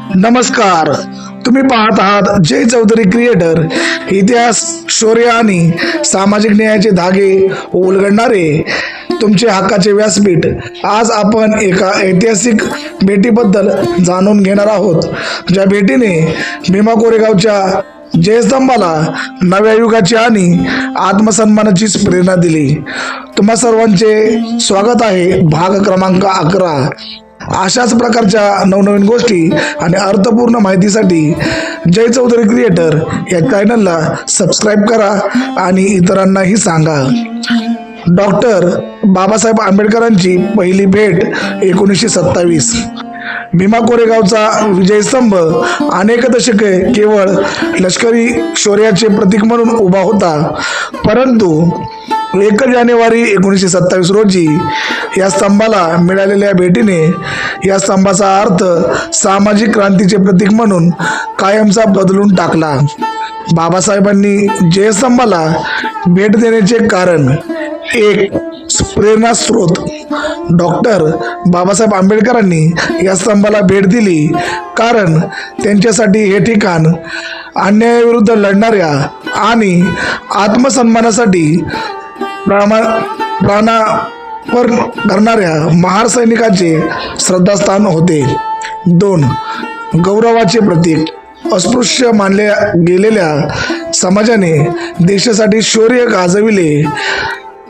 नमस्कार, तुम्ही पाहत आहात जय चौधरी क्रिएटर. इतिहास, शौर्य आणि सामाजिक न्यायाचे धागे उलगडणारे तुमचे हक्काचे व्यासपीठ. आज आपण एका ऐतिहासिक भेटीबद्दल जाणून घेणार आहोत, ज्या भेटीने भीमा कोरेगावच्या जयस्तंभाला नव्या युगाची आणि आत्मसन्मानाची प्रेरणा दिली. तुम्हा सर्वांचे स्वागत आहे भाग क्रमांक 11. अशाच प्रकारच्या नवनवीन गोष्टी आणि अर्थपूर्ण माहितीसाठी जय चौधरी क्रिएटर या चॅनलला सबस्क्राईब करा आणि इतरांनाही सांगा. डॉक्टर बाबासाहेब आंबेडकरांची पहिली भेट 1927. भीमा कोरेगावचा विजयस्तंभ अनेक दशके केवळ लष्करी शौर्याचे प्रतीक म्हणून उभा होता, परंतु 1 जानेवारी 1927 रोजी या स्तंभाला मिळालेल्या भेटीने या स्तंभाचा अर्थ सामाजिक क्रांतीचे प्रतीक म्हणून कायमचा बदलून टाकला. बाबासाहेबांनी जयस्तंभाला भेट देण्याचे कारण: एक, प्रेरणा स्रोत. डॉक्टर बाबासाहेब आंबेडकरांनी या स्तंभाला भेट दिली कारण त्यांच्यासाठी हे ठिकाण अन्यायाविरुद्ध लढणाऱ्या आणि आत्मसन्मानासाठी प्राणार्पण करणाऱ्या महार सैनिकांचे श्रद्धास्थान होते. 2, गौरवाचे प्रतीक. अस्पृश्य मानल्या गेलेल्या समाजाने देशासाठी शौर्य गाजविले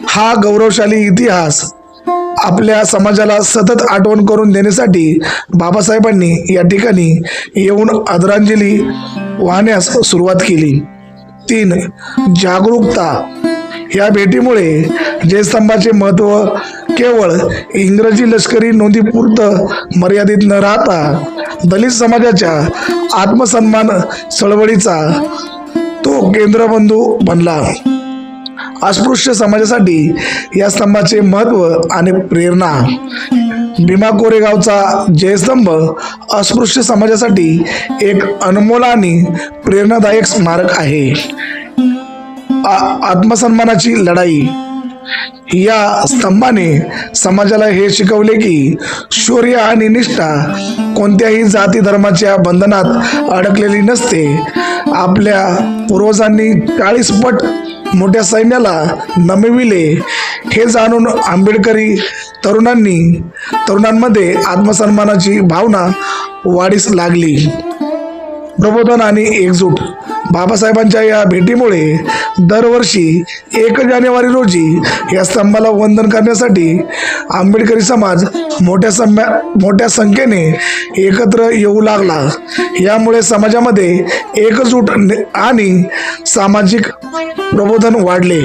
हा गौरवशाली इतिहास आपल्या समाजाला सतत आठवण करून देण्यासाठी बाबासाहेबांनी या ठिकाणी येऊन आदरांजली वाहण्यास सुरुवात केली. 3, जागरूकता. या भेटीमुळे जयस्तंभाचे महत्त्व केवळ इंग्रजी लष्करी नोंदीपुरतं मर्यादित न राहता दलित समाजाच्या आत्मसन्मान चळवळीचा तो केंद्रबिंदू बनला. अस्पृश्य समाजासाठी या स्तंभाचे महत्त्व आणि प्रेरणा. भीमा कोरेगावचा जयस्तंभ अस्पृश्य समाजासाठी एक अनमोल आणि प्रेरणादायक स्मारक आहे. आत्मसन्मानाची लढाई. या स्तंभाने समाजाला हे शिकवले की शौर्य आणि निष्ठा कोणत्याही जाती धर्माच्या बंधनात अडकलेली नसते. आपल्या पूर्वजांनी 40 पट मोठ्या सैन्याला नमविले हे जाणून आंबेडकरी तरुणांमध्ये आत्मसन्मानाची भावना वाढीस लागली. प्रबोधन आणि एकजूट. बाबासाहेबांच्या या भेटीमुळे दरवर्षी 1 जानेवारी रोजी या स्तंभाला वंदन करण्यासाठी आंबेडकरी समाज मोठ्या संख्येने एकत्र येऊ लागला. यामुळे समाजामध्ये एकजूट आणि सामाजिक प्रबोधन वाढले.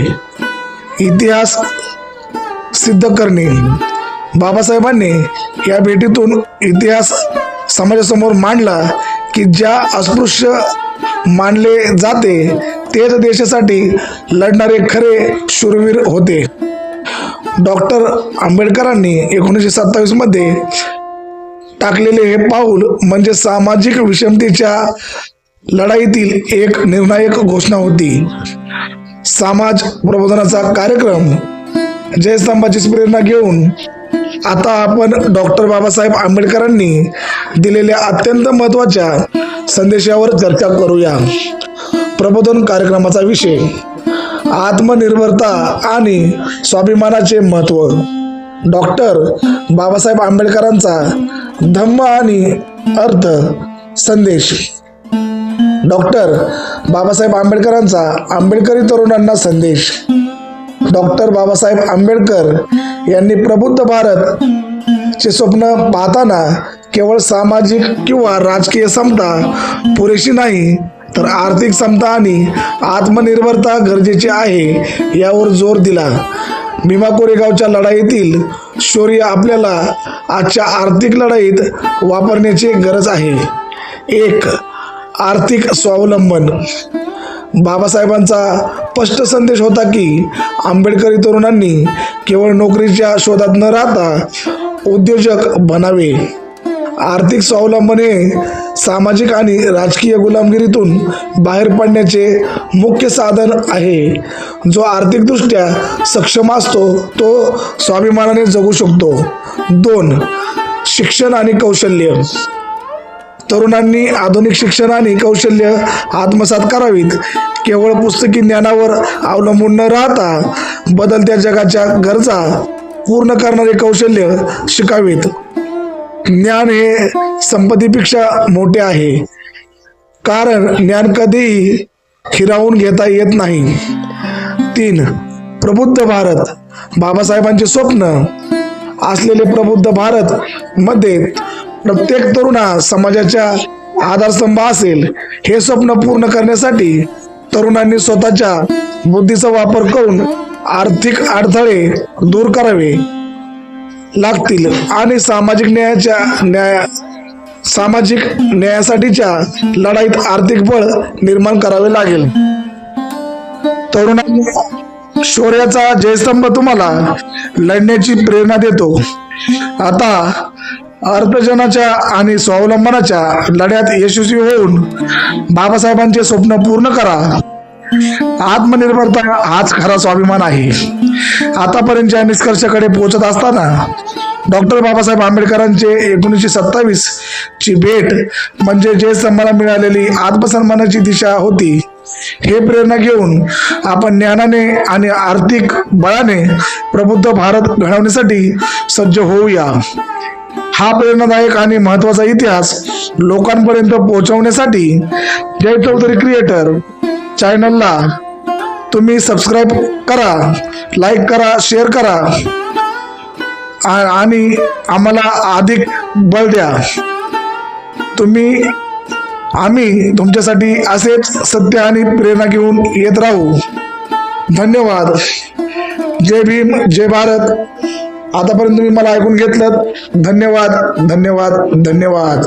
इतिहास सिद्ध करणे. बाबासाहेबांनी या भेटीतून इतिहास समाजासमोर मांडला की ज्या अस्पृश्य मानले जाते तेच देशासाठी लढणारे खरे शूरवीर होते. डॉक्टर आंबेडकरांनी 1927 मध्ये टाकलेले हे पाऊल म्हणजे सामाजिक विषमतेच्या लढाईतील एक निर्णायक घोषणा होती. समाज प्रबोधनाचा कार्यक्रम. जयस्तंभाची प्रेरणा घेऊन आता आपण डॉक्टर बाबासाहेब आंबेडकरांनी दिलेल्या अत्यंत महत्त्वाच्या संदेशावर चर्चा करूया. प्रबोधन कार्यक्रमाचा विषय: आत्मनिर्भरता आणि स्वाभिमानाचे महत्त्व. डॉक्टर बाबासाहेब आंबेडकरांचा धम्म आणि अर्थ संदेश. डॉक्टर बाबासाहेब आंबेडकरांचा आंबेडकरी तरुणांना संदेश. डॉक्टर बाबासाहेब आंबेडकर यांनी प्रबुद्ध भारत चे स्वप्न पाहताना केवळ सामाजिक किंवा राजकीय समता पुरेशी नाही, तर आर्थिक समता आणि आत्मनिर्भरता गरजेची आहे यावर जोर दिला. भीमा कोरेगावच्या लढाईतील शौर्य आपल्याला आजच्या आर्थिक लढाईत वापरण्याची गरज आहे. 1, आर्थिक स्वावलंबन. बाबासाहेबांचा स्पष्ट संदेश होता की आंबेडकरी तरुणांनी केवळ नोकरीच्या शोधात न राहता उद्योजक बनावे. आर्थिक स्वावलंबन हे सामाजिक आणि राजकीय गुलामगिरीतून बाहेर पडण्याचे मुख्य साधन आहे. जो आर्थिकदृष्ट्या सक्षम असतो तो स्वाभिमानाने जगू शकतो. 2, शिक्षण आणि कौशल्य. तरुणांनी आधुनिक शिक्षण आणि कौशल्य आत्मसात करावीत. केवळ पुस्तकी ज्ञानावर अवलंबून न राहता बदलत्या जगाच्या गरजा पूर्ण करणारे कौशल्य शिकावीत. ज्ञान हे संपत्तीपेक्षा मोठे आहे, कारण ज्ञान कधीही हिरावून घेता येत नाही. 3. प्रबुद्ध भारत. बाबासाहेबांचे स्वप्न असलेले प्रबुद्ध भारत मध्ये प्रत्येक तरुणा समाजाच्या आधारस्तंभ असेल. हे स्वप्न पूर्ण करण्यासाठी तरुणांनी स्वतःच्या बुद्धीचा वापर करून आर्थिक अडथळे दूर करावे लागतील आणि सामाजिक न्यायासाठीच्या लढाईत आर्थिक बळ निर्माण करावे लागेल. तरुणांनी शौर्याचा जयस्तंभ तुम्हाला लढण्याची प्रेरणा देतो. आता अर्थजनाच्या आणि स्वावलंबनाच्या लढ्यात यशस्वी होऊन बाबासाहेबांचे स्वप्न पूर्ण करा. आत्मनिर्भरता हाच खरा स्वाभिमान आहे. आतापर्यंतच्या निष्कर्षाकडे पोहोचत असताना डॉक्टर बाबासाहेब आंबेडकरांचे 1927 ची भेट म्हणजे जयस्तंभाला मिळालेली आत्मसन्मानाची दिशा होती. हे प्रेरणा घेऊन आपण ज्ञानाने आणि आर्थिक बळाने प्रबुद्ध भारत घडवण्यासाठी सज्ज होऊया. हा प्रेरणादायक आणि महत्वाचा इतिहास लोकांपर्यंत पोहोचवण्यासाठी जय चौधरी क्रिएटर चॅनलला तुम्ही सबस्क्राईब करा, लाईक करा, शेअर करा आणि आम्हाला अधिक बळ द्या. आम्ही तुमच्यासाठी असेच सत्य आणि प्रेरणा घेऊन येत राहू. धन्यवाद. जय भीम, जय भारत. आतापर्यंत तुम्ही मला ऐकून घेतलं. धन्यवाद, धन्यवाद, धन्यवाद.